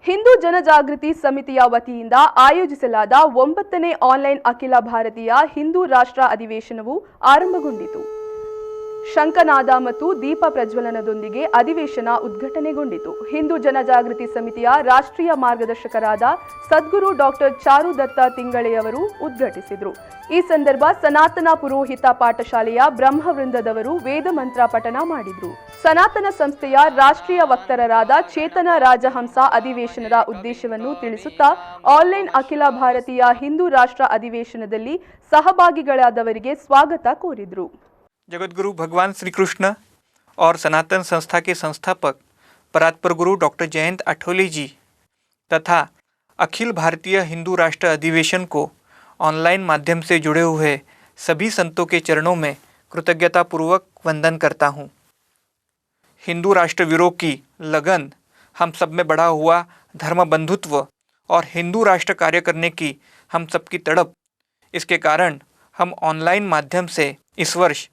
ಹಿಂದೂ ಜನಜಾಗೃತಿ ಸಮಿತಿಯ ವತಿಯಿಂದ ಆಯೋಜಿಸಲಾದ 9ನೇ ಆನ್ಲೈನ್ ಅಖಿಲ ಭಾರತೀಯ ಹಿಂದೂ ರಾಷ್ಟ್ರ ಅಧಿವೇಶನವು ಆರಂಭಗೊಂಡಿತು. ಶಂಖನಾದ ಮತ್ತು ದೀಪ ಪ್ರಜ್ವಲನದೊಂದಿಗೆ ಅಧಿವೇಶನ ಉದ್ಘಾಟನೆಗೊಂಡಿತು. ಹಿಂದೂ ಜನಜಾಗೃತಿ ಸಮಿತಿಯ ರಾಷ್ಟ್ರೀಯ ಮಾರ್ಗದರ್ಶಕರಾದ ಸದ್ಗುರು ಡಾಕ್ಟರ್ ಚಾರುದತ್ತ ತಿಂಗಳೆಯವರು ಉದ್ಘಾಟಿಸಿದರು. ಈ ಸಂದರ್ಭ ಸನಾತನ ಪುರೋಹಿತ ಪಾಠಶಾಲೆಯ ಬ್ರಹ್ಮವೃಂದದವರು ವೇದ ಮಂತ್ರ ಪಠಣ ಮಾಡಿದರು. ಸನಾತನ ಸಂಸ್ಥೆಯ ರಾಷ್ಟ್ರೀಯ ವಕ್ತಾರರಾದ ಚೇತನ ರಾಜಹಂಸ ಅಧಿವೇಶನದ ಉದ್ದೇಶವನ್ನು ತಿಳಿಸುತ್ತಾ ಆನ್ಲೈನ್ ಅಖಿಲ ಭಾರತೀಯ ಹಿಂದೂ ರಾಷ್ಟ್ರ ಅಧಿವೇಶನದಲ್ಲಿ ಸಹಭಾಗಿಗಳಾದವರಿಗೆ ಸ್ವಾಗತ ಕೋರಿದರು. जगतगुरु भगवान श्री कृष्ण और सनातन संस्था के संस्थापक परात्पर गुरु डॉक्टर जयंत आठवले जी तथा अखिल भारतीय हिंदू राष्ट्र अधिवेशन को ऑनलाइन माध्यम से जुड़े हुए सभी संतों के चरणों में कृतज्ञतापूर्वक वंदन करता हूँ। हिंदू राष्ट्र विरोध की लगन, हम सब में बढ़ा हुआ धर्म बंधुत्व और हिंदू राष्ट्र कार्य करने की हम सबकी तड़प, इसके कारण हम ऑनलाइन माध्यम से इस वर्ष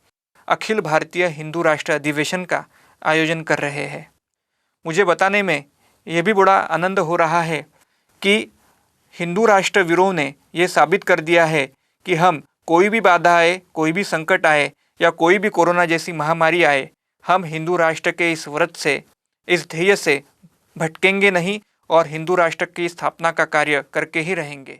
अखिल भारतीय हिंदू राष्ट्र अधिवेशन का आयोजन कर रहे हैं। मुझे बताने में यह भी बड़ा आनंद हो रहा है कि हिंदू राष्ट्र विरोध ने ये साबित कर दिया है कि हम कोई भी बाधा आए, कोई भी संकट आए या कोई भी कोरोना जैसी महामारी आए, हम हिंदू राष्ट्र के इस व्रत से, इस ध्येय से भटकेंगे नहीं और हिंदू राष्ट्र की स्थापना का कार्य करके ही रहेंगे।